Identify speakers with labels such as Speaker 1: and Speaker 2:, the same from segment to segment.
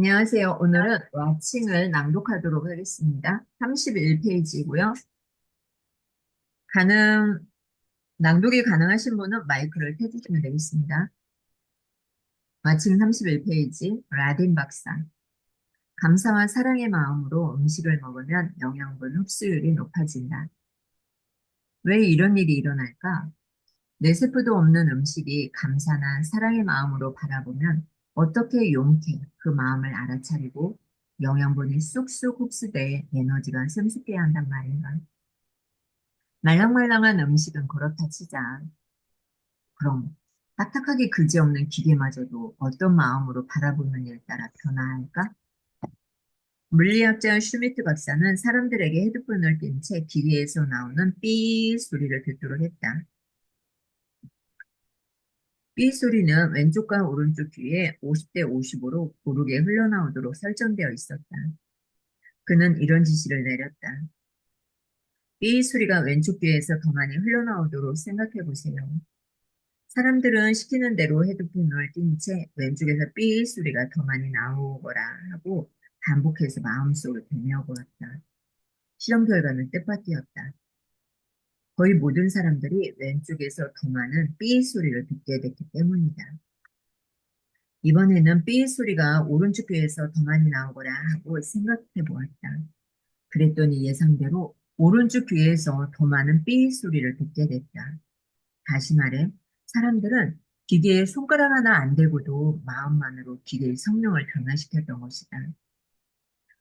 Speaker 1: 안녕하세요. 오늘은 와칭을 낭독하도록 하겠습니다. 31페이지고요. 낭독이 가능하신 분은 마이크를 켜주시면 되겠습니다. 와칭 31페이지, 라딘 박사. 감사와 사랑의 마음으로 음식을 먹으면 영양분 흡수율이 높아진다. 왜 이런 일이 일어날까? 뇌세포도 없는 음식이 감사나 사랑의 마음으로 바라보면 어떻게 용케 그 마음을 알아차리고 영양분이 쑥쑥 흡수돼 에너지가 샘솟게 한단 말인가. 말랑말랑한 음식은 그렇다 치자. 그럼 딱딱하게 그지없는 기계마저도 어떤 마음으로 바라보느냐에 따라 변화할까? 물리학자 슈미트 박사는 사람들에게 헤드폰을 낀 채 기계에서 나오는 삐 소리를 듣도록 했다. 삐 소리는 왼쪽과 오른쪽 귀에 50대 55로 고르게 흘러나오도록 설정되어 있었다. 그는 이런 지시를 내렸다. 삐 소리가 왼쪽 귀에서 더 많이 흘러나오도록 생각해 보세요. 사람들은 시키는 대로 헤드폰을 낀 채 왼쪽에서 삐 소리가 더 많이 나오거라 하고 반복해서 마음속을 되뇌어 보았다. 실험 결과는 뜻밖이었다. 거의 모든 사람들이 왼쪽에서 더 많은 삐 소리를 듣게 됐기 때문이다. 이번에는 삐 소리가 오른쪽 귀에서 더 많이 나오거라 하고 생각해 보았다. 그랬더니 예상대로 오른쪽 귀에서 더 많은 삐 소리를 듣게 됐다. 다시 말해, 사람들은 기계에 손가락 하나 안 대고도 마음만으로 기계의 성능을 변화시켰던 것이다.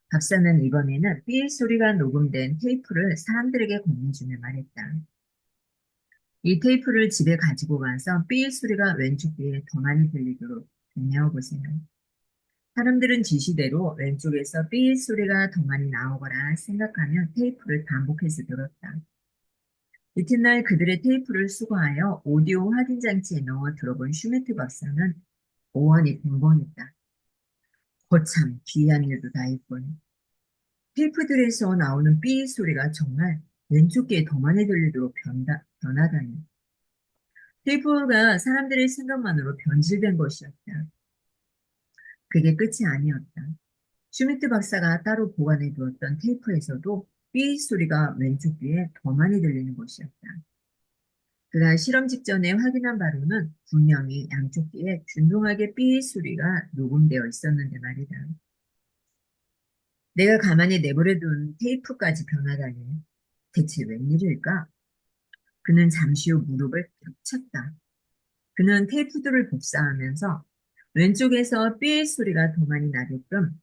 Speaker 1: 박사는 이번에는 삐 소리가 녹음된 테이프를 사람들에게 건네주며 말했다. 이 테이프를 집에 가지고 가서 삐 소리가 왼쪽 귀에 더 많이 들리도록 변해보세요. 사람들은 지시대로 왼쪽에서 삐 소리가 더 많이 나오거라 생각하며 테이프를 반복해서 들었다. 이튿날 그들의 테이프를 수거하여 오디오 확인 장치에 넣어 들어본 슈메트 박사는 오한이 빈번했다. 거참 기이한 일도 다 했군. 테이프들에서 나오는 삐 소리가 정말 왼쪽 귀에 더 많이 들리도록 변하다니. 테이프가 사람들의 생각만으로 변질된 것이었다. 그게 끝이 아니었다. 슈미트 박사가 따로 보관해 두었던 테이프에서도 삐 소리가 왼쪽 귀에 더 많이 들리는 것이었다. 그가 실험 직전에 확인한 바로는 분명히 양쪽 귀에 균등하게 삐 소리가 녹음되어 있었는데 말이다. 내가 가만히 내버려 둔 테이프까지 변하다니 대체 웬일일까? 그는 잠시 후 무릎을 탁 쳤다. 그는 테이프들을 복사하면서 왼쪽에서 삐 소리가 더 많이 나게끔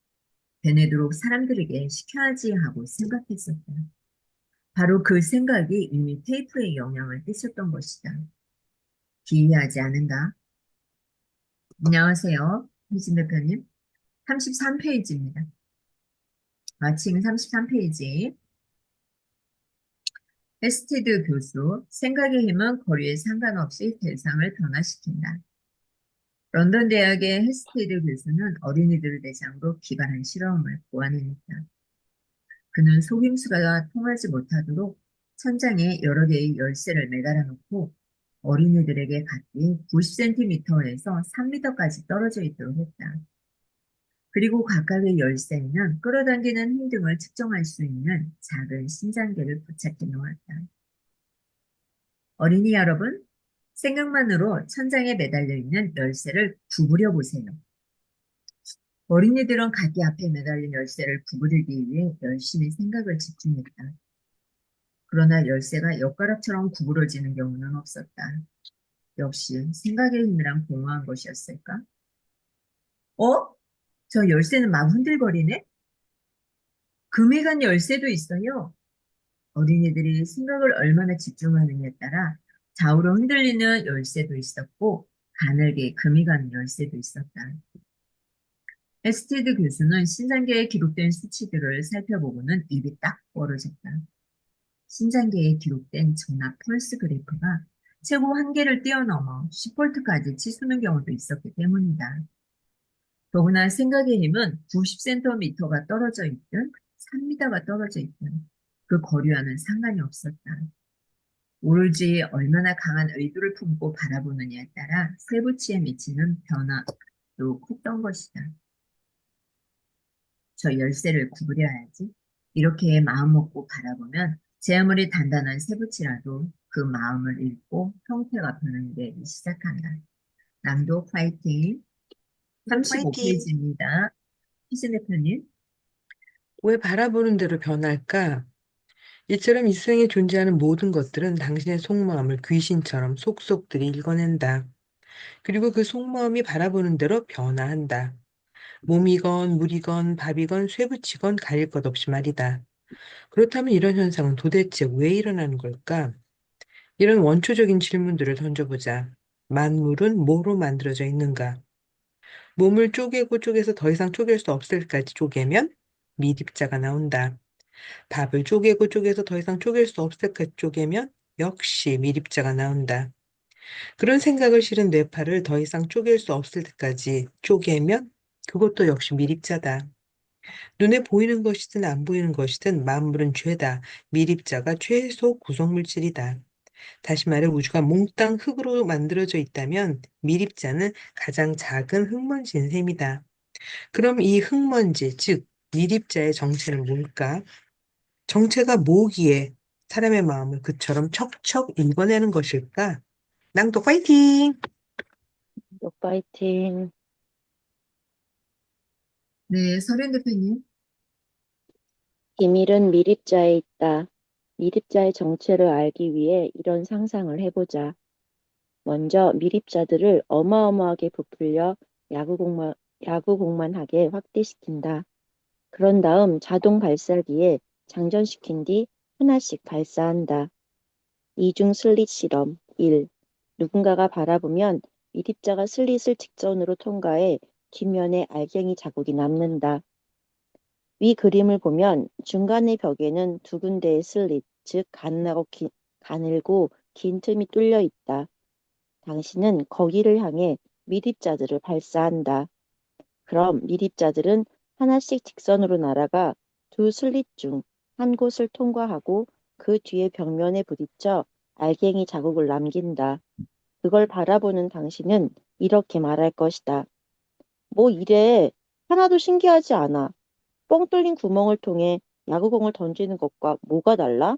Speaker 1: 되뇌도록 사람들에게 시켜야지 하고 생각했었다. 바로 그 생각이 이미 테이프에 영향을 끼쳤던 것이다. 기이하지 않은가? 안녕하세요. 희진 대표님. 33페이지입니다. 마침 33페이지. 헤스티드 교수, 생각의 힘은 거리에 상관없이 대상을 변화시킨다. 런던 대학의 헤스티드 교수는 어린이들을 대상으로 기발한 실험을 보완해냈다. 그는 속임수가 통하지 못하도록 천장에 여러 개의 열쇠를 매달아 놓고 어린이들에게 각기 90cm에서 3m까지 떨어져 있도록 했다. 그리고 각각의 열쇠에는 끌어당기는 힘 등을 측정할 수 있는 작은 신장계를 부착해 놓았다. 어린이 여러분, 생각만으로 천장에 매달려 있는 열쇠를 구부려 보세요. 어린이들은 각기 앞에 매달린 열쇠를 구부리기 위해 열심히 생각을 집중했다. 그러나 열쇠가 엿가락처럼 구부러지는 경우는 없었다. 역시 생각의 힘이란 공허한 것이었을까? 어? 저 열쇠는 막 흔들거리네? 금이 간 열쇠도 있어요. 어린이들이 생각을 얼마나 집중하느냐에 따라 좌우로 흔들리는 열쇠도 있었고 가늘게 금이 가는 열쇠도 있었다. 에스티드 교수는 신장계에 기록된 수치들을 살펴보고는 입이 딱 벌어졌다. 신장계에 기록된 전압 펄스 그래프가 최고 한계를 뛰어넘어 10볼트까지 치솟는 경우도 있었기 때문이다. 더구나 생각의 힘은 90cm가 떨어져 있든 3m가 떨어져 있든 그 거리와는 상관이 없었다. 오로지 얼마나 강한 의도를 품고 바라보느냐에 따라 세부치에 미치는 변화도 컸던 것이다. 저 열쇠를 구부려야지. 이렇게 마음 먹고 바라보면 제 아무리 단단한 쇠붙이라도 그 마음을 읽고 형태가 변형되기 시작한다. 낭독 파이팅.
Speaker 2: 화이팅!
Speaker 1: 35페이지입니다. 희진 대표님.
Speaker 2: 왜 바라보는 대로 변할까? 이처럼 이 세상에 존재하는 모든 것들은 당신의 속마음을 귀신처럼 속속들이 읽어낸다. 그리고 그 속마음이 바라보는 대로 변화한다. 몸이건 물이건 밥이건 쇠붙이건 가릴 것 없이 말이다. 그렇다면 이런 현상은 도대체 왜 일어나는 걸까? 이런 원초적인 질문들을 던져보자. 만물은 뭐로 만들어져 있는가? 몸을 쪼개고 쪼개서 더 이상 쪼갤 수 없을 때까지 쪼개면 미립자가 나온다. 밥을 쪼개고 쪼개서 더 이상 쪼갤 수 없을 때까지 쪼개면 역시 미립자가 나온다. 그런 생각을 실은 뇌파를 더 이상 쪼갤 수 없을 때까지 쪼개면 그것도 역시 미립자다. 눈에 보이는 것이든 안 보이는 것이든 만물은 죄다. 미립자가 최소 구성물질이다. 다시 말해 우주가 몽땅 흙으로 만들어져 있다면 미립자는 가장 작은 흙먼지인 셈이다. 그럼 이 흙먼지, 즉 미립자의 정체는 뭘까? 정체가 뭐기에 사람의 마음을 그처럼 척척 읽어내는 것일까? 낭독 파이팅!
Speaker 3: 파이팅.
Speaker 1: 네, 서른 대표님.
Speaker 3: 비밀은 미립자에 있다. 미립자의 정체를 알기 위해 이런 상상을 해보자. 먼저 미립자들을 어마어마하게 부풀려 야구공만하게 확대시킨다. 그런 다음 자동 발사기에 장전시킨 뒤 하나씩 발사한다. 이중 슬릿 실험 1. 누군가가 바라보면 미립자가 슬릿을 직선으로 통과해 뒷면에 알갱이 자국이 남는다. 위 그림을 보면 중간의 벽에는 두 군데의 슬릿, 즉 가늘고 긴 틈이 뚫려 있다. 당신은 거기를 향해 미립자들을 발사한다. 그럼 미립자들은 하나씩 직선으로 날아가 두 슬릿 중 한 곳을 통과하고 그 뒤에 벽면에 부딪혀 알갱이 자국을 남긴다. 그걸 바라보는 당신은 이렇게 말할 것이다. 뭐 이래. 하나도 신기하지 않아. 뻥 뚫린 구멍을 통해 야구공을 던지는 것과 뭐가 달라?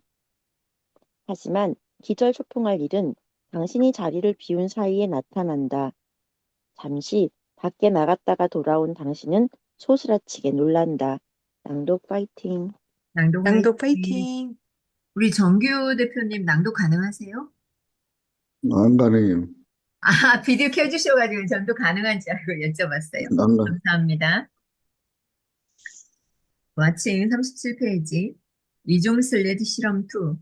Speaker 3: 하지만 기절초풍할 일은 당신이 자리를 비운 사이에 나타난다. 잠시 밖에 나갔다가 돌아온 당신은 소스라치게 놀란다. 낭독 파이팅.
Speaker 1: 낭독
Speaker 2: 낭독
Speaker 1: 화이팅.
Speaker 2: 파이팅!
Speaker 1: 우리 정규 대표님 낭독 가능하세요?
Speaker 4: 안 가능해요.
Speaker 1: 아, 비디오 켜주셔가지고 전도 가능한지 알고 여쭤봤어요.
Speaker 4: 안 가.
Speaker 1: 감사합니다. 와칭 37페이지. 이중 슬레드 실험 2.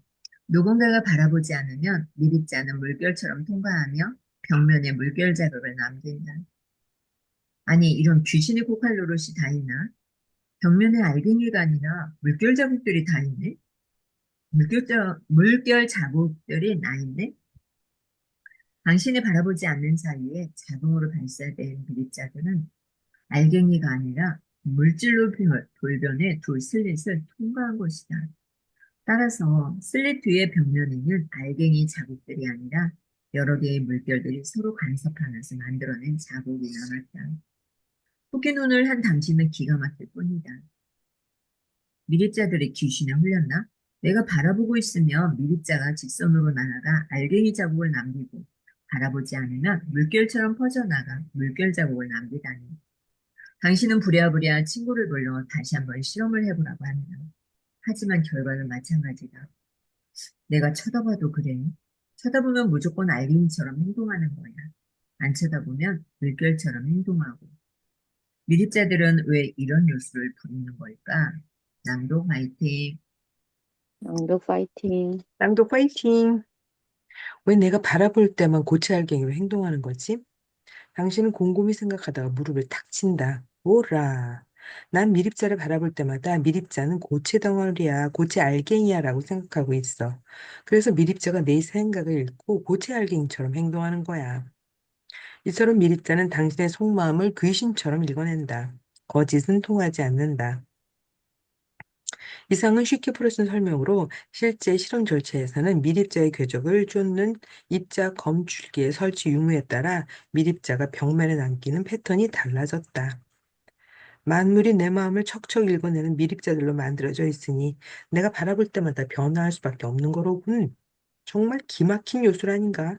Speaker 1: 누군가가 바라보지 않으면 미립자는 물결처럼 통과하며 벽면에 물결 자국을 남긴다. 아니, 이런 귀신의 고칼 노릇이 다 있나? 벽면에 알갱이가 아니라 물결 자국들이 다 있네? 물결 자국들이 나 있네? 당신이 바라보지 않는 사이에 자동으로 발사된 미립자들은 알갱이가 아니라 물질로 돌변해 두 슬릿을 통과한 것이다. 따라서 슬릿 뒤의 벽면에는 알갱이 자국들이 아니라 여러 개의 물결들이 서로 간섭하면서 만들어낸 자국이 남았다. 토끼눈을 한 당신은 기가 막힐 뿐이다. 미립자들이 귀신에 홀렸나? 내가 바라보고 있으면 미립자가 직선으로 날아가 알갱이 자국을 남기고 바라보지 않으면 물결처럼 퍼져나가 물결 자국을 남기다니. 당신은 부랴부랴 친구를 불러 다시 한번 실험을 해보라고 한다. 하지만 결과는 마찬가지다. 내가 쳐다봐도 그래. 쳐다보면 무조건 알갱이처럼 행동하는 거야. 안 쳐다보면 물결처럼 행동하고. 미립자들은 왜 이런 요소를 부리는 걸까? 낭독 화이팅.
Speaker 3: 낭독 파이팅.
Speaker 2: 낭독 파이팅! 왜 내가 바라볼 때만 고체 알갱이로 행동하는 거지? 당신은 곰곰이 생각하다가 무릎을 탁 친다. 오라. 난 미립자를 바라볼 때마다 미립자는 고체 덩어리야, 고체 알갱이야 라고 생각하고 있어. 그래서 미립자가 내 생각을 읽고 고체 알갱이처럼 행동하는 거야. 이처럼 미립자는 당신의 속마음을 귀신처럼 읽어낸다. 거짓은 통하지 않는다. 이상은 쉽게 풀어진 설명으로 실제 실험 절차에서는 미립자의 궤적을 쫓는 입자 검출기의 설치 유무에 따라 미립자가 벽면에 남기는 패턴이 달라졌다. 만물이 내 마음을 척척 읽어내는 미립자들로 만들어져 있으니 내가 바라볼 때마다 변화할 수밖에 없는 거로군. 정말 기막힌 요술 아닌가?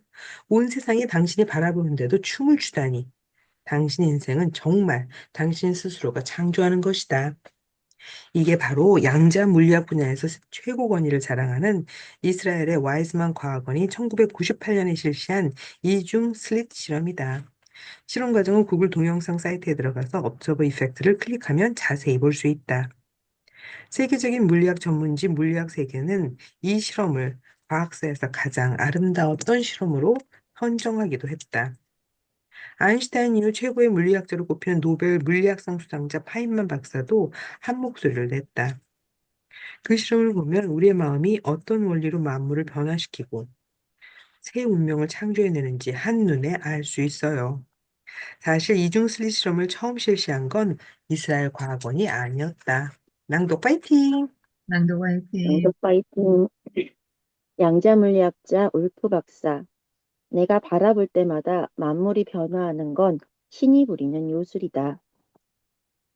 Speaker 2: 온 세상이 당신이 바라보는데도 춤을 추다니. 당신 인생은 정말 당신 스스로가 창조하는 것이다. 이게 바로 양자 물리학 분야에서 최고 권위를 자랑하는 이스라엘의 와이즈만 과학원이 1998년에 실시한 이중 슬릿 실험이다. 실험 과정은 구글 동영상 사이트에 들어가서 observe 이펙트를 클릭하면 자세히 볼 수 있다. 세계적인 물리학 전문지 물리학 세계는 이 실험을 과학사에서 가장 아름다웠던 실험으로 선정하기도 했다. 아인슈타인 이후 최고의 물리학자로 꼽히는 노벨 물리학상 수상자 파인만 박사도 한 목소리를 냈다. 그 실험을 보면 우리의 마음이 어떤 원리로 만물을 변화시키고 새 운명을 창조해내는지 한눈에 알 수 있어요. 사실 이중 슬릿 실험을 처음 실시한 건 이스라엘 과학원이 아니었다. 낭독 파이팅!
Speaker 1: 낭독 화이팅.
Speaker 3: 낭독 파이팅. 양자물리학자 울프 박사. 내가 바라볼 때마다 만물이 변화하는 건 신이 부리는 요술이다.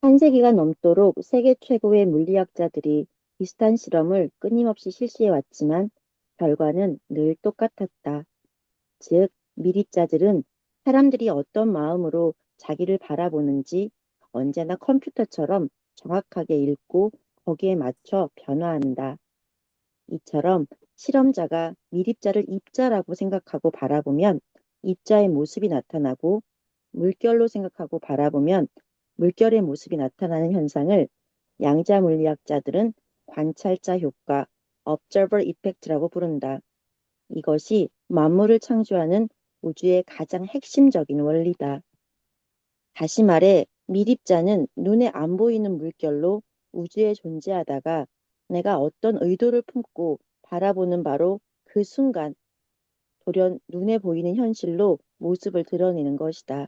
Speaker 3: 한 세기가 넘도록 세계 최고의 물리학자들이 비슷한 실험을 끊임없이 실시해왔지만 결과는 늘 똑같았다. 즉, 미립자들은 사람들이 어떤 마음으로 자기를 바라보는지 언제나 컴퓨터처럼 정확하게 읽고 거기에 맞춰 변화한다. 이처럼 실험자가 미립자를 입자라고 생각하고 바라보면 입자의 모습이 나타나고 물결로 생각하고 바라보면 물결의 모습이 나타나는 현상을 양자 물리학자들은 관찰자 효과, observer effect라고 부른다. 이것이 만물을 창조하는 우주의 가장 핵심적인 원리다. 다시 말해, 미립자는 눈에 안 보이는 물결로 우주에 존재하다가 내가 어떤 의도를 품고 바라보는 바로 그 순간 돌연 눈에 보이는 현실로 모습을 드러내는 것이다.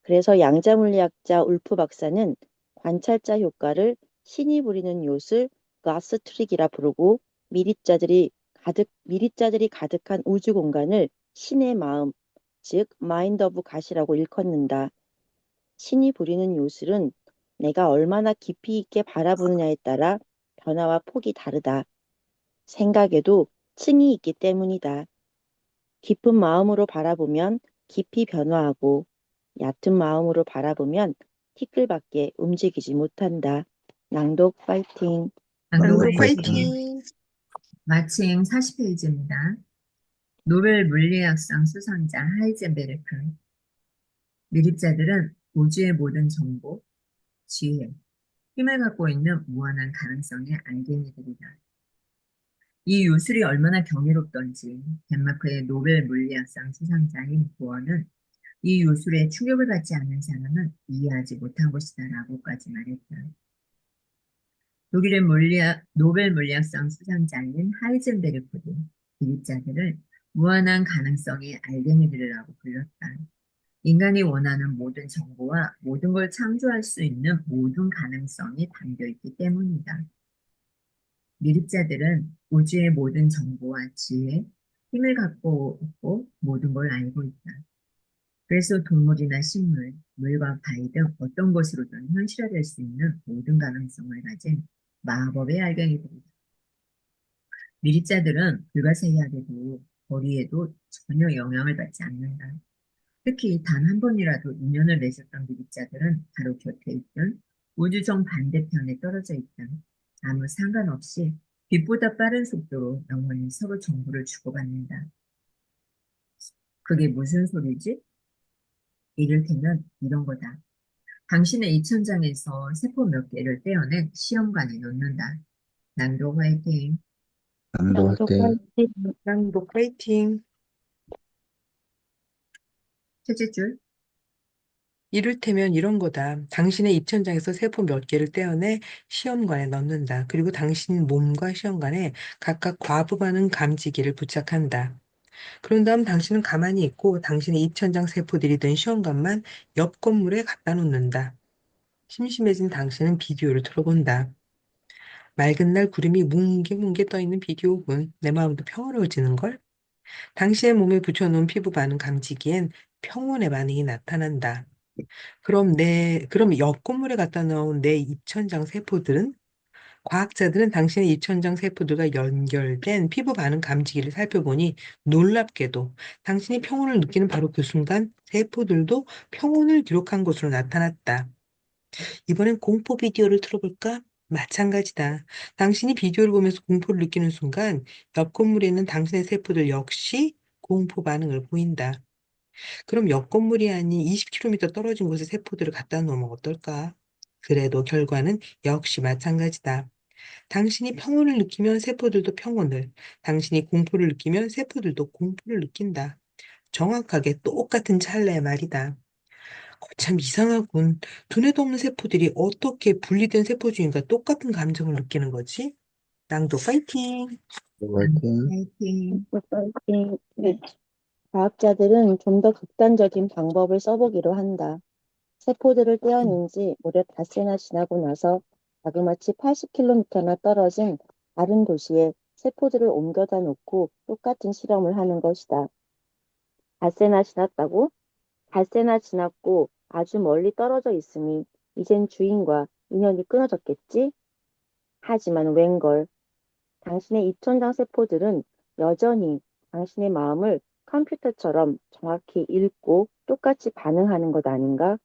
Speaker 3: 그래서 양자물리학자 울프 박사는 관찰자 효과를 신이 부리는 요술 가스 트릭이라 부르고 미립자들이 가득한 우주 공간을 신의 마음, 즉 마인드 오브 갓이라고 일컫는다. 신이 부리는 요술은 내가 얼마나 깊이 있게 바라보느냐에 따라 변화와 폭이 다르다. 생각에도 층이 있기 때문이다. 깊은 마음으로 바라보면 깊이 변화하고 얕은 마음으로 바라보면 티끌밖에 움직이지 못한다. 낭독 파이팅.
Speaker 1: 낭독
Speaker 2: 낭독
Speaker 4: 낭독
Speaker 1: 화이팅.
Speaker 4: 파이팅.
Speaker 2: 파이팅!
Speaker 1: 마침 40페이지입니다. 노벨 물리학상 수상자 하이젠베르크. 미립자들은 우주의 모든 정보, 지혜, 힘을 갖고 있는 무한한 가능성의 알갱이들이다. 이 요술이 얼마나 경이롭던지 덴마크의 노벨 물리학상 수상자인 보어는 이 요술에 충격을 받지 않는 사람은 이해하지 못한 것이다라고까지 말했다. 독일의 노벨 물리학상 수상자인 하이젠베르크도 기립자들을 무한한 가능성의 알갱이들이라고 불렀다. 인간이 원하는 모든 정보와 모든 걸 창조할 수 있는 모든 가능성이 담겨 있기 때문이다. 미립자들은 우주의 모든 정보와 지혜, 힘을 갖고 있고 모든 걸 알고 있다. 그래서 동물이나 식물, 물과 바위 등 어떤 것으로든 현실화될 수 있는 모든 가능성을 가진 마법의 알갱이들이다. 미립자들은 불가사의하게도 거리에도 전혀 영향을 받지 않는다. 특히 단 한 번이라도 인연을 맺었던 미립자들은 바로 곁에 있든 우주 정반대편에 떨어져 있든 아무 상관없이 빛보다 빠른 속도로 영원히 서로 정보를 주고받는다. 그게 무슨 소리지? 이를테면 이런 거다. 당신의 입천장에서 세포 몇 개를 떼어내 시험관에 넣는다. 낭독 화이팅.
Speaker 4: 낭독
Speaker 3: 낭독
Speaker 4: 파이팅.
Speaker 3: 파이팅.
Speaker 2: 낭독 파이팅!
Speaker 1: 첫째 줄.
Speaker 2: 이를테면 이런 거다. 당신의 입천장에서 세포 몇 개를 떼어내 시험관에 넣는다. 그리고 당신 몸과 시험관에 각각 과부 많은 감지기를 부착한다. 그런 다음 당신은 가만히 있고 당신의 입천장 세포들이 된 시험관만 옆 건물에 갖다 놓는다. 심심해진 당신은 비디오를 틀어본다. 맑은 날 구름이 뭉게뭉게 떠있는 비디오군. 내 마음도 평화로워지는걸? 당신의 몸에 붙여놓은 피부 반응 감지기엔 평온의 반응이 나타난다. 그럼 옆 건물에 갖다 놓은 내 입천장 세포들은 과학자들은 당신의 입천장 세포들과 연결된 피부 반응 감지기를 살펴보니 놀랍게도 당신이 평온을 느끼는 바로 그 순간 세포들도 평온을 기록한 것으로 나타났다. 이번엔 공포 비디오를 틀어볼까? 마찬가지다. 당신이 비디오를 보면서 공포를 느끼는 순간 옆 건물에 있는 당신의 세포들 역시 공포 반응을 보인다. 그럼 옆 건물이 아닌 20km 떨어진 곳에 세포들을 갖다 놓으면 어떨까? 그래도 결과는 역시 마찬가지다. 당신이 평온을 느끼면 세포들도 평온을, 당신이 공포를 느끼면 세포들도 공포를 느낀다. 정확하게 똑같은 찰나의 말이다. 참 이상하군. 두뇌도 없는 세포들이 어떻게 분리된 세포 주인과 똑같은 감정을 느끼는 거지? 낭독 파이팅!
Speaker 4: 화이팅.
Speaker 1: 파이팅.
Speaker 3: 네. 과학자들은 좀 더 극단적인 방법을 써보기로 한다. 세포들을 떼어낸 지 무려 닷새나 지나고 나서 자그마치 80km나 떨어진 다른 도시에 세포들을 옮겨다 놓고 똑같은 실험을 하는 것이다. 닷새나 지났다고? 닷새나 지났고 아주 멀리 떨어져 있으니 이젠 주인과 인연이 끊어졌겠지? 하지만 웬걸, 당신의 입천장 세포들은 여전히 당신의 마음을 컴퓨터처럼 정확히 읽고 똑같이 반응하는 것 아닌가?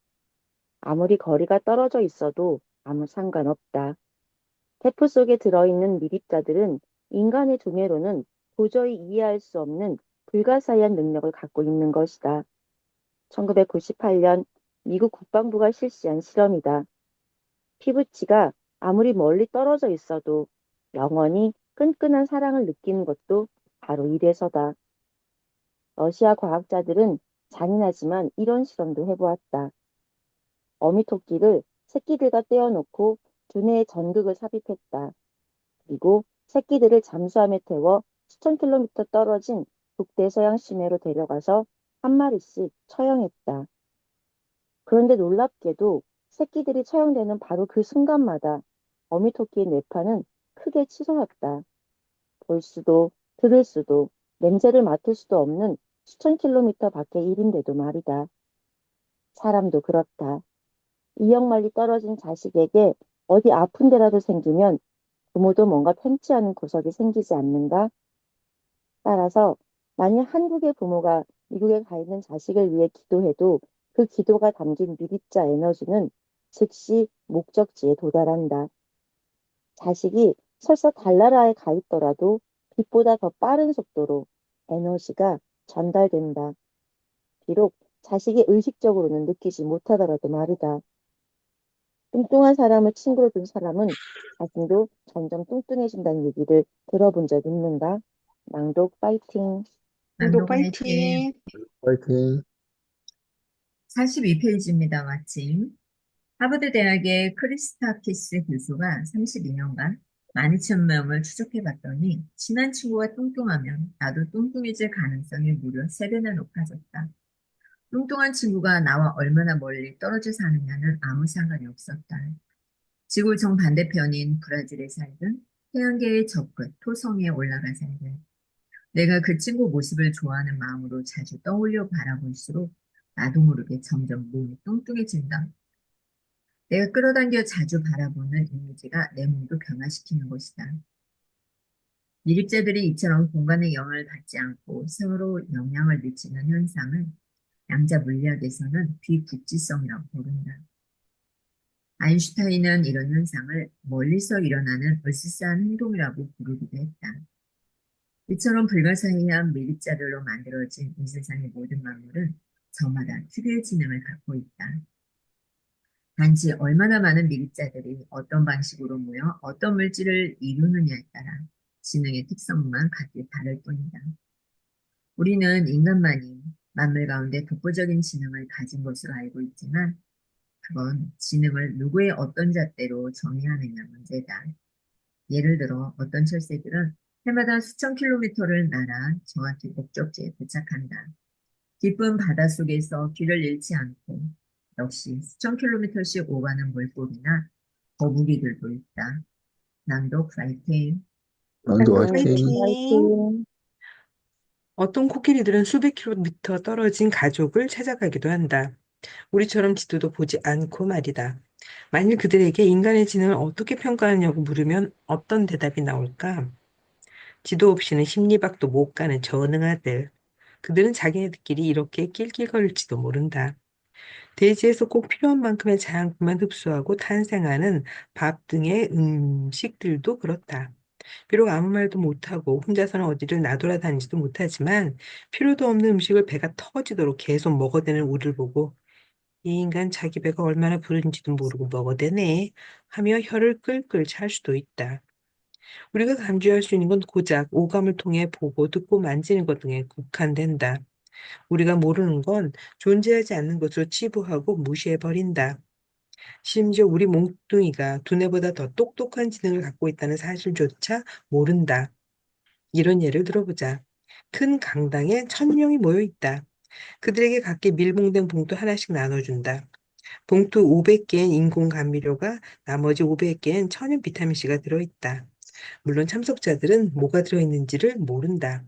Speaker 3: 아무리 거리가 떨어져 있어도 아무 상관없다. 세포 속에 들어있는 미립자들은 인간의 두뇌로는 도저히 이해할 수 없는 불가사의한 능력을 갖고 있는 것이다. 1998년 미국 국방부가 실시한 실험이다. 피부치가 아무리 멀리 떨어져 있어도 영원히 끈끈한 사랑을 느끼는 것도 바로 이래서다. 러시아 과학자들은 잔인하지만 이런 실험도 해보았다. 어미토끼를 새끼들과 떼어놓고 두뇌에 전극을 삽입했다. 그리고 새끼들을 잠수함에 태워 수천 킬로미터 떨어진 북대서양 심해로 데려가서 한 마리씩 처형했다. 그런데 놀랍게도 새끼들이 처형되는 바로 그 순간마다 어미토끼의 뇌파는 크게 치솟았다. 볼 수도 들을 수도 냄새를 맡을 수도 없는 수천 킬로미터 밖의 일인데도 말이다. 사람도 그렇다. 2억 마리 떨어진 자식에게 어디 아픈 데라도 생기면 부모도 뭔가 편치않은 구석이 생기지 않는가? 따라서 만약 한국의 부모가 미국에 가 있는 자식을 위해 기도해도 그 기도가 담긴 미립자 에너지는 즉시 목적지에 도달한다. 자식이 설사 달나라에 가 있더라도 빛보다 더 빠른 속도로 에너지가 전달된다. 비록 자식이 의식적으로는 느끼지 못하더라도 말이다. 뚱뚱한 사람을 친구로 둔 사람은 자신도 점점 뚱뚱해진다는 얘기를 들어본 적 있는가? 낭독 파이팅.
Speaker 2: 낭독
Speaker 1: 낭독 파이팅.
Speaker 2: 파이팅!
Speaker 4: 화이팅.
Speaker 1: 42페이지입니다, 마침. 하버드 대학의 크리스타키스 교수가 32년간 12,000명을 추적해 봤더니 친한 친구가 뚱뚱하면 나도 뚱뚱해질 가능성이 무려 3배나 높아졌다. 뚱뚱한 친구가 나와 얼마나 멀리 떨어져 사느냐는 아무 상관이 없었다. 지구 정반대편인 브라질에 살든 태양계의 저끝 토성에 올라가 살든 내가 그 친구 모습을 좋아하는 마음으로 자주 떠올려 바라볼수록 나도 모르게 점점 몸이 뚱뚱해진다. 내가 끌어당겨 자주 바라보는 이미지가 내 몸도 변화시키는 것이다. 미립자들이 이처럼 공간의 영향을 받지 않고 서로 영향을 미치는 현상을 양자 물리학에서는 비국지성이라고 부른다. 아인슈타인은 이런 현상을 멀리서 일어나는 으스스한 행동이라고 부르기도 했다. 이처럼 불가사의한 미립자들로 만들어진 이 세상의 모든 만물은 저마다 특유의 지능을 갖고 있다. 단지 얼마나 많은 미립자들이 어떤 방식으로 모여 어떤 물질을 이루느냐에 따라 지능의 특성만 각기 다를 뿐이다. 우리는 인간만이 만물 가운데 독보적인 지능을 가진 것으로 알고 있지만 그건 지능을 누구의 어떤 잣대로 정의하느냐 문제다. 예를 들어 어떤 철새들은 해마다 수천 킬로미터를 날아 정확히 목적지에 도착한다. 깊은 바닷속에서 길을 잃지 않고 역시 수천 킬로미터씩 오가는 물고기나 거북이들도 있다. 낭독 파이팅.
Speaker 4: 낭도
Speaker 3: 낭독
Speaker 4: 화이팅.
Speaker 2: 파이팅!
Speaker 3: 파이팅.
Speaker 2: 어떤 코끼리들은 수백 킬로미터 떨어진 가족을 찾아가기도 한다. 우리처럼 지도도 보지 않고 말이다. 만일 그들에게 인간의 지능을 어떻게 평가하냐고 물으면 어떤 대답이 나올까? 지도 없이는 심리박도 못 가는 저능아들. 그들은 자기네들끼리 이렇게 낄낄거릴지도 모른다. 대지에서 꼭 필요한 만큼의 자양분만 흡수하고 탄생하는 밥 등의 음식들도 그렇다. 비록 아무 말도 못하고 혼자서는 어디를 나돌아다니지도 못하지만 필요도 없는 음식을 배가 터지도록 계속 먹어대는 우리를 보고 이 인간 자기 배가 얼마나 부른지도 모르고 먹어대네 하며 혀를 끌끌 찰 수도 있다. 우리가 감지할 수 있는 건 고작 오감을 통해 보고 듣고 만지는 것 등에 국한된다. 우리가 모르는 건 존재하지 않는 것으로 치부하고 무시해버린다. 심지어 우리 몽둥이가 두뇌보다 더 똑똑한 지능을 갖고 있다는 사실조차 모른다. 이런 예를 들어보자. 큰 강당에 1,000명이 모여 있다. 그들에게 각기 밀봉된 봉투 하나씩 나눠준다. 봉투 500개엔 인공 감미료가 나머지 500개엔 천연 비타민C가 들어있다. 물론 참석자들은 뭐가 들어있는지를 모른다.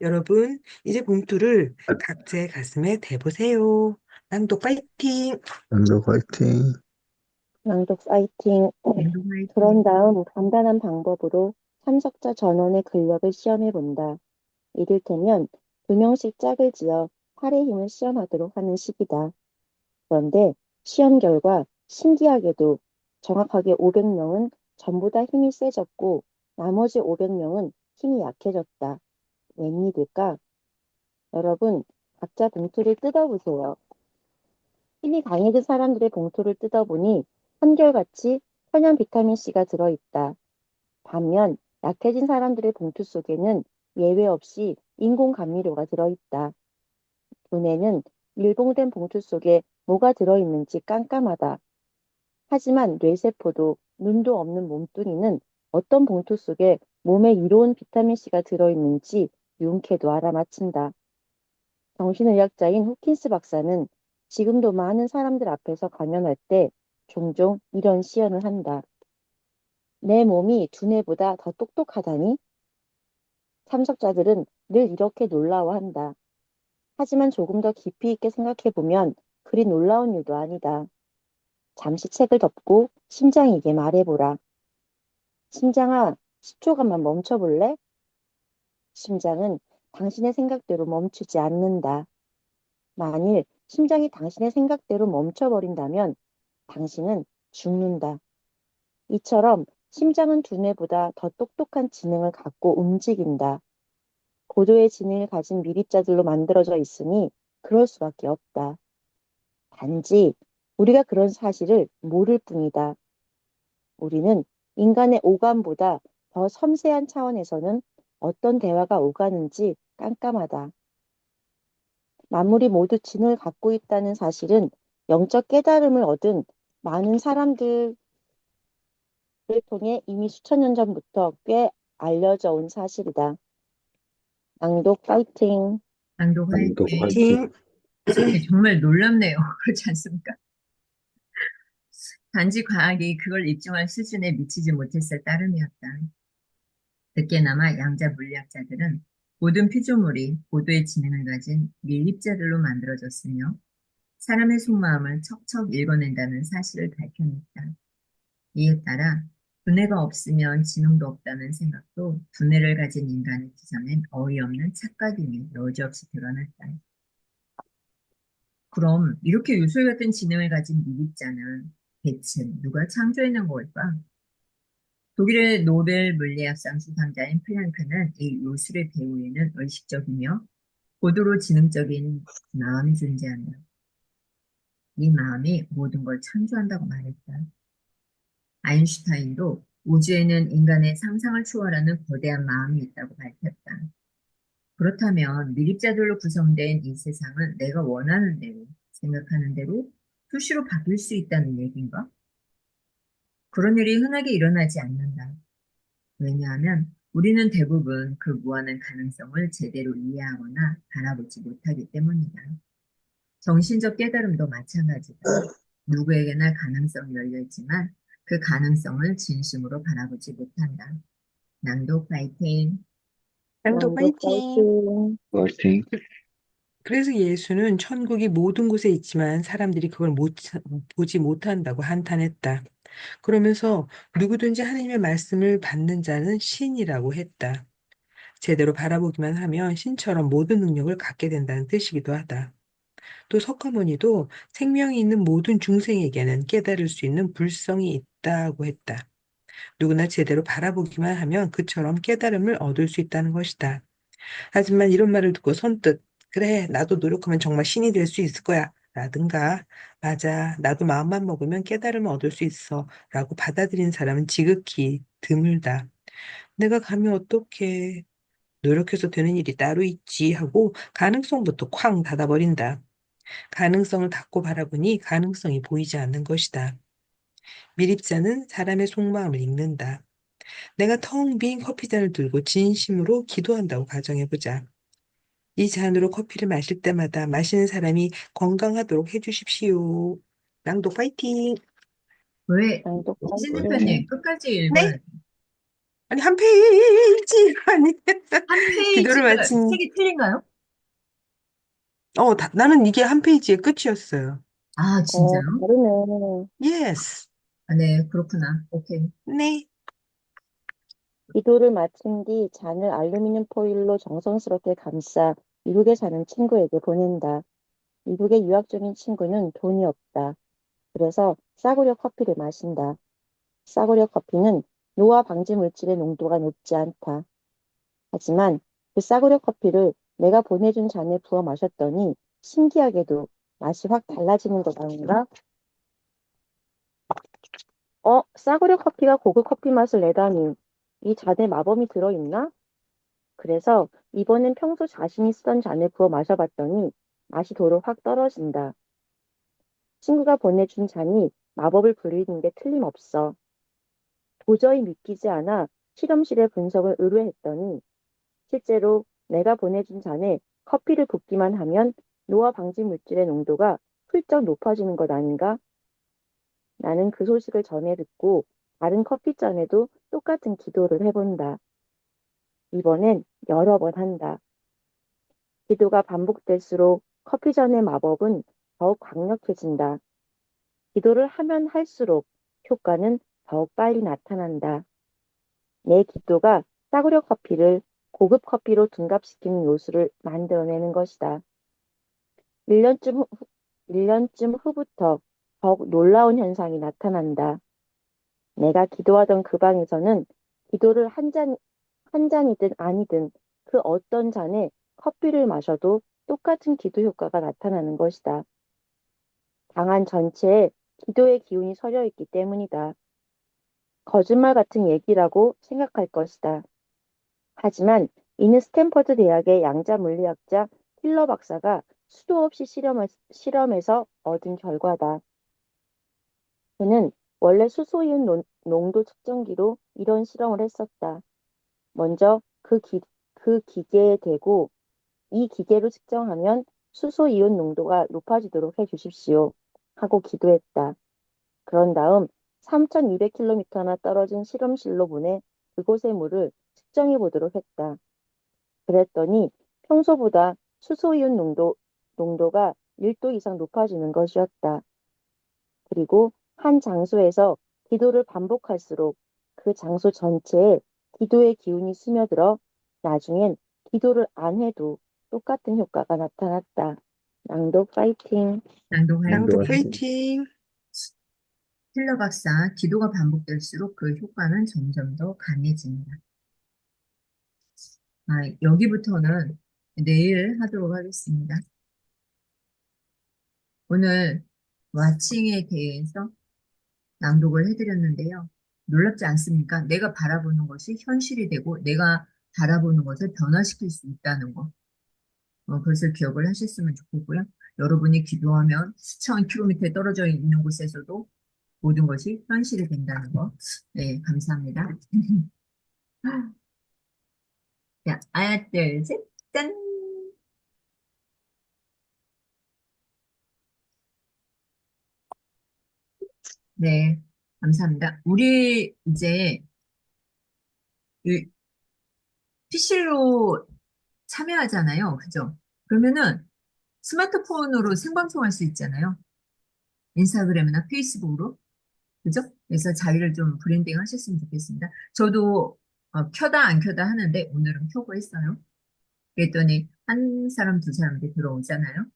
Speaker 2: 여러분, 이제 봉투를 각자의 가슴에 대보세요. 낭독 파이팅!
Speaker 4: 낭독 화이팅.
Speaker 3: 낭독 파이팅.
Speaker 1: 낭독
Speaker 3: 그런
Speaker 1: 화이팅.
Speaker 3: 다음 간단한 방법으로 참석자 전원의 근력을 시험해 본다. 이를테면 2명씩 짝을 지어 팔의 힘을 시험하도록 하는 식이다. 그런데 시험 결과 신기하게도 정확하게 500명은 전부 다 힘이 세졌고 나머지 500명은 힘이 약해졌다. 웬일일까? 여러분, 각자 봉투를 뜯어보세요. 힘이 강해진 사람들의 봉투를 뜯어보니 한결같이 천연 비타민C가 들어있다. 반면 약해진 사람들의 봉투 속에는 예외 없이 인공 감미료가 들어있다. 두뇌는 밀봉된 봉투 속에 뭐가 들어있는지 깜깜하다. 하지만 뇌세포도 눈도 없는 몸뚱이는 어떤 봉투 속에 몸에 이로운 비타민C가 들어있는지 유쾌도 알아맞힌다. 정신의학자인 호킨스 박사는 지금도 많은 사람들 앞에서 강연할 때 종종 이런 시연을 한다. 내 몸이 두뇌보다 더 똑똑하다니? 참석자들은 늘 이렇게 놀라워한다. 하지만 조금 더 깊이 있게 생각해보면 그리 놀라운 일도 아니다. 잠시 책을 덮고 심장에게 말해보라. 심장아, 10초간만 멈춰볼래? 심장은 당신의 생각대로 멈추지 않는다. 만일 심장이 당신의 생각대로 멈춰버린다면 당신은 죽는다. 이처럼 심장은 두뇌보다 더 똑똑한 지능을 갖고 움직인다. 고도의 지능을 가진 미립자들로 만들어져 있으니 그럴 수밖에 없다. 단지 우리가 그런 사실을 모를 뿐이다. 우리는 인간의 오감보다 더 섬세한 차원에서는 어떤 대화가 오가는지 깜깜하다. 만물이 모두 지능을 갖고 있다는 사실은 영적 깨달음을 얻은 많은 사람들을 통해 이미 수천 년 전부터 꽤 알려져 온 사실이다. 낭독 파이팅!
Speaker 1: 낭독
Speaker 4: 낭독
Speaker 1: 화이팅.
Speaker 4: 화이팅.
Speaker 2: 파이팅!
Speaker 1: 정말 놀랍네요. 그렇지 않습니까? 단지 과학이 그걸 입증할 수준에 미치지 못했을 따름이었다. 늦게나마 양자 물리학자들은 모든 피조물이 고도의 지능을 가진 밀립자들로 만들어졌으며 사람의 속마음을 척척 읽어낸다는 사실을 밝혀냈다. 이에 따라 두뇌가 없으면 지능도 없다는 생각도 두뇌를 가진 인간의 기전엔 어이없는 착각임이 여지없이 드러났다. 그럼 이렇게 요술 같은 지능을 가진 미립자는 대체 누가 창조해낸 걸까? 독일의 노벨 물리학상 수상자인 플랑크는 이 요술의 배후에는 의식적이며 고도로 지능적인 마음이 존재한다. 이 마음이 모든 걸 창조한다고 말했다. 아인슈타인도 우주에는 인간의 상상을 초월하는 거대한 마음이 있다고 밝혔다. 그렇다면 미립자들로 구성된 이 세상은 내가 원하는 대로, 생각하는 대로 수시로 바뀔 수 있다는 얘기인가? 그런 일이 흔하게 일어나지 않는다. 왜냐하면 우리는 대부분 그 무한한 가능성을 제대로 이해하거나 바라보지 못하기 때문이다. 정신적 깨달음도 마찬가지다. 누구에게나 가능성이 열려있지만 그 가능성을 진심으로 바라보지 못한다. 낭독 파이팅!
Speaker 2: 낭독
Speaker 3: 낭독
Speaker 2: 파이팅!
Speaker 3: 파이팅!
Speaker 4: 화이팅.
Speaker 2: 그래서 예수는 천국이 모든 곳에 있지만 사람들이 그걸 보지 못한다고 한탄했다. 그러면서 누구든지 하나님의 말씀을 받는 자는 신이라고 했다. 제대로 바라보기만 하면 신처럼 모든 능력을 갖게 된다는 뜻이기도 하다. 또 석가모니도 생명이 있는 모든 중생에게는 깨달을 수 있는 불성이 있다고 했다. 누구나 제대로 바라보기만 하면 그처럼 깨달음을 얻을 수 있다는 것이다. 하지만 이런 말을 듣고 선뜻, 그래, 나도 노력하면 정말 신이 될 수 있을 거야. 라든가, 맞아, 나도 마음만 먹으면 깨달음을 얻을 수 있어. 라고 받아들인 사람은 지극히 드물다. 내가 가면 어떡해. 노력해서 되는 일이 따로 있지 하고 가능성부터 쾅 닫아버린다. 가능성을 닫고 바라보니 가능성이 보이지 않는 것이다. 미립자는 사람의 속마음을 읽는다. 내가 텅 빈 커피잔을 들고 진심으로 기도한다고 가정해보자. 이 잔으로 커피를 마실 때마다 마시는 사람이 건강하도록 해주십시오. 낭독 파이팅!
Speaker 1: 왜,
Speaker 3: 낭독
Speaker 1: 신대표님,
Speaker 3: 파이팅.
Speaker 1: 끝까지 읽어야
Speaker 2: 네? 아니, 한 페이지! 아니,
Speaker 1: 한
Speaker 2: 기도를
Speaker 1: 페이지가
Speaker 2: 마친,
Speaker 1: 책이 틀린가요?
Speaker 2: 나는 이게 한 페이지의 끝이었어요.
Speaker 1: 아, 진짜요?
Speaker 3: 다르네.
Speaker 2: Yes.
Speaker 1: 아, 네, 그렇구나. 오케이.
Speaker 2: 네.
Speaker 3: 기도를 마친 뒤 잔을 알루미늄 포일로 정성스럽게 감싸 미국에 사는 친구에게 보낸다. 미국의 유학 중인 친구는 돈이 없다. 그래서 싸구려 커피를 마신다. 싸구려 커피는 노화 방지 물질의 농도가 높지 않다. 하지만 그 싸구려 커피를 내가 보내준 잔에 부어 마셨더니 신기하게도 맛이 확 달라지는 것 아닌가? 싸구려 커피가 고급 커피 맛을 내다니. 이 잔에 마법이 들어있나? 그래서 이번엔 평소 자신이 쓰던 잔에 부어 마셔봤더니 맛이 도로 확 떨어진다. 친구가 보내준 잔이 마법을 부리는 게 틀림없어. 도저히 믿기지 않아 실험실에 분석을 의뢰했더니 실제로 내가 보내준 잔에 커피를 붓기만 하면 노화 방지 물질의 농도가 훌쩍 높아지는 것 아닌가? 나는 그 소식을 전해 듣고 다른 커피잔에도 똑같은 기도를 해본다. 이번엔 여러 번 한다. 기도가 반복될수록 커피잔의 마법은 더욱 강력해진다. 기도를 하면 할수록 효과는 더욱 빨리 나타난다. 내 기도가 싸구려 커피를 고급 커피로 둔갑시키는 요소를 만들어내는 것이다. 1년쯤 후, 1년쯤 후부터 더욱 놀라운 현상이 나타난다. 내가 기도하던 그 방에서는 기도를 한 잔이든 아니든 그 어떤 잔에 커피를 마셔도 똑같은 기도 효과가 나타나는 것이다. 방 안 전체에 기도의 기운이 서려 있기 때문이다. 거짓말 같은 얘기라고 생각할 것이다. 하지만 이는 스탠퍼드 대학의 양자 물리학자 힐러 박사가 수도 없이 실험해서 얻은 결과다. 그는 원래 수소이온 농도 측정기로 이런 실험을 했었다. 먼저 그 기계에 대고 이 기계로 측정하면 수소이온 농도가 높아지도록 해 주십시오. 하고 기도했다. 그런 다음 3,200km나 떨어진 실험실로 보내 그곳의 물을 측정해 보도록 했다. 그랬더니 평소보다 수소이온 농도가 1도 이상 높아지는 것이었다. 그리고 한 장소에서 기도를 반복할수록 그 장소 전체에 기도의 기운이 스며들어 나중엔 기도를 안 해도 똑같은 효과가 나타났다. 낭독 파이팅!
Speaker 2: 낭독
Speaker 1: 낭독할게요.
Speaker 4: 화이팅.
Speaker 2: 파이팅!
Speaker 1: 힐러 박사, 기도가 반복될수록 그 효과는 점점 더 강해진다. 아, 여기부터는 내일 하도록 하겠습니다. 오늘 와칭에 대해서 낭독을 해드렸는데요. 놀랍지 않습니까? 내가 바라보는 것이 현실이 되고 내가 바라보는 것을 변화시킬 수 있다는 거. 그것을 기억을 하셨으면 좋겠고요. 여러분이 기도하면 수천 킬로미터에 떨어져 있는 곳에서도 모든 것이 현실이 된다는 거. 네, 감사합니다. 자, 하나, 둘, 셋, 짠! 네, 감사합니다. 우리 이제 PC로 참여하잖아요. 그죠? 그러면은 스마트폰으로 생방송할 수 있잖아요. 인스타그램이나 페이스북으로. 그죠? 그래서 자기를 좀 브랜딩 하셨으면 좋겠습니다. 저도 켜다 안 켜다 하는데 오늘은 켜고 했어요. 그랬더니 한 사람, 두 사람들이 들어오잖아요.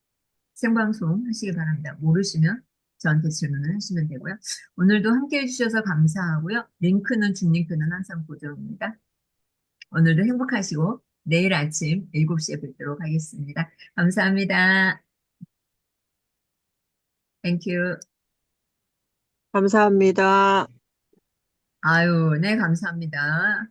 Speaker 1: 생방송 하시기 바랍니다. 모르시면 저한테 질문을 하시면 되고요. 오늘도 함께 해주셔서 감사하고요. 링크는, 줌 링크는 항상 고정입니다. 오늘도 행복하시고 내일 아침 7시에 뵙도록 하겠습니다. 감사합니다. 땡큐.
Speaker 5: 감사합니다.
Speaker 1: 아유, 네, 감사합니다.